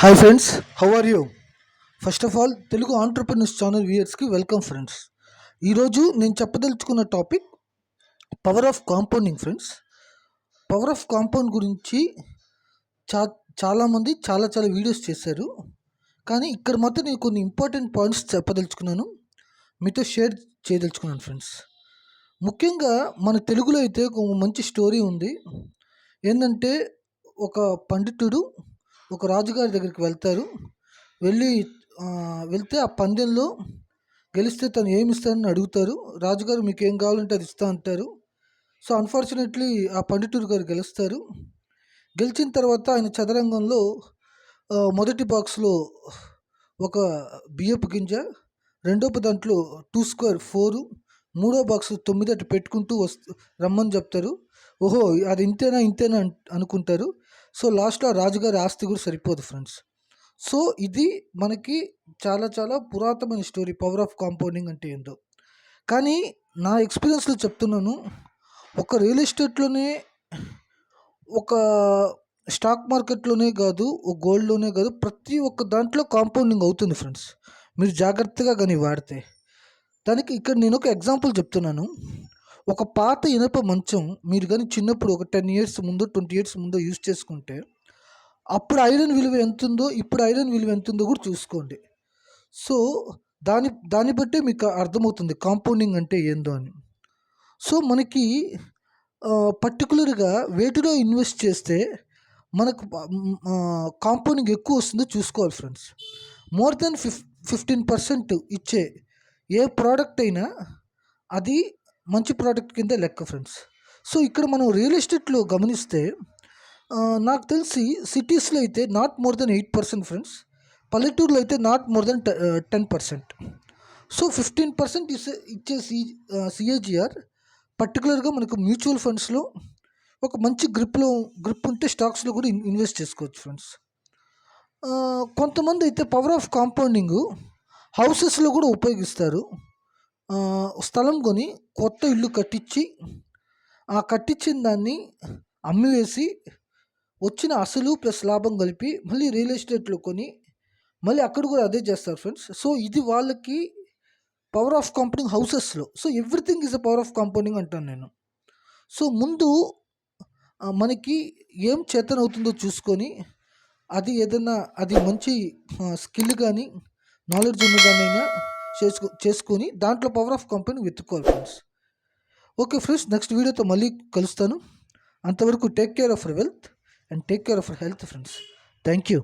Hi friends, how are you? First of all Telugu entrepreneurs channel వ్యూయర్స్కి welcome friends. ఈరోజు నేను చెప్పదలుచుకున్న topic power of compounding friends. Power of compound గురించి చా చాలామంది చాలా వీడియోస్ చేశారు. కానీ ఇక్కడ మాత్రం నేను కొన్ని ఇంపార్టెంట్ పాయింట్స్ చెప్పదలుచుకున్నాను, మీతో షేర్ చేయదలుచుకున్నాను ఫ్రెండ్స్. ముఖ్యంగా మన తెలుగులో అయితే ఒక మంచి స్టోరీ ఉంది. ఏంటంటే ఒక పండితుడు ఒక రాజుగారి దగ్గరికి వెళ్తారు. వెళ్తే ఆ పందెంలో గెలిస్తే తను ఏమి ఇస్తానని అడుగుతారు. రాజుగారు మీకు ఏం కావాలంటే అది ఇస్తా అంటారు. సో అన్ఫార్చునేట్లీ ఆ పండితుడు గారు గెలుస్తారు. గెలిచిన తర్వాత ఆయన చదరంగంలో మొదటి బాక్స్లో ఒక బియ్యపు గింజ, రెండో దాంట్లో 2 స్క్వేర్ 4, మూడో బాక్స్ 9 అటు పెట్టుకుంటూ రమ్మని చెప్తారు. ఓహో, అది ఇంతేనా అనుకుంటారు. సో లాస్ట్లో రాజుగారి ఆస్తి కూడా సరిపోదు ఫ్రెండ్స్. సో ఇది మనకి చాలా పురాతనమైన స్టోరీ, పవర్ ఆఫ్ కాంపౌండింగ్ అంటే ఏంటో. కానీ నా ఎక్స్పీరియన్స్లో చెప్తున్నాను, ఒక రియల్ ఎస్టేట్లోనే, ఒక స్టాక్ మార్కెట్లోనే కాదు, ఒక గోల్డ్లోనే కాదు, ప్రతి ఒక్క దాంట్లో కాంపౌండింగ్ అవుతుంది ఫ్రెండ్స్, మీరు జాగ్రత్తగా కానీ వాడితే. దానికి ఇక్కడ నేను ఒక ఎగ్జాంపుల్ చెప్తున్నాను. ఒక పాత ఇనప మంచం మీరు కానీ చిన్నప్పుడు ఒక 10 ఇయర్స్ ముందు 20 ఇయర్స్ ముందు యూజ్ చేసుకుంటే అప్పుడు ఐరన్ విలువ ఎంత ఉందో ఇప్పుడు ఐరన్ విలువ ఎంత ఉందో కూడా చూసుకోండి. సో దాన్ని బట్టే మీకు అర్థమవుతుంది కాంపౌండింగ్ అంటే ఏందో అని. సో మనకి పర్టికులర్గా వేటిలో ఇన్వెస్ట్ చేస్తే మనకు కాంపౌండింగ్ ఎక్కువ వస్తుందో చూసుకోవాలి ఫ్రెండ్స్. మోర్ దెన్ 15% ఇచ్చే ఏ ప్రోడక్ట్ అయినా అది మంచి ప్రోడక్ట్ కింద లెక్క ఫ్రెండ్స్. సో ఇక్కడ మనం రియల్ ఎస్టేట్లో గమనిస్తే నాకు తెలిసి సిటీస్లో అయితే నాట్ మోర్ దెన్ 8% ఫ్రెండ్స్, పల్లెటూరులో అయితే నాట్ మోర్ దెన్ 10%. సో 15% ఇచ్చే సిఏజిఆర్ పర్టికులర్గా మనకు మ్యూచువల్ ఫండ్స్లో ఒక మంచి గ్రిప్ ఉంటే స్టాక్స్లో కూడా ఇన్వెస్ట్ చేసుకోవచ్చు ఫ్రెండ్స్. కొంతమంది అయితే పవర్ ఆఫ్ కాంపౌండింగ్ హౌసెస్లో కూడా ఉపయోగిస్తారు. స్థలం కొని కొత్త ఇల్లు కట్టించి ఆ కట్టించిన దాన్ని అమ్మివేసి వచ్చిన అసలు ప్లస్ లాభం కలిపి మళ్ళీ రియల్ ఎస్టేట్లో కొని మళ్ళీ అక్కడ కూడా అదే చేస్తారు ఫ్రెండ్స్. సో ఇది వాళ్ళకి పవర్ ఆఫ్ కాంపౌండింగ్ హౌసెస్లో. So everything is a power of compounding అంటాను నేను. సో ముందు మనకి ఏం చేతనవుతుందో చూసుకొని అది మంచి స్కిల్ కానీ నాలెడ్జ్ ఉన్నదానైనా చేసుకొని దాంట్లో పవర్ ఆఫ్ కాంపౌండింగ్ వెతుక్కోవాలి ఫ్రెండ్స్. ఓకే ఫ్రెండ్స్, నెక్స్ట్ వీడియోతో మళ్ళీ కలుస్తాను. అంతవరకు take care of your wealth and take care of your health friends. Thank you.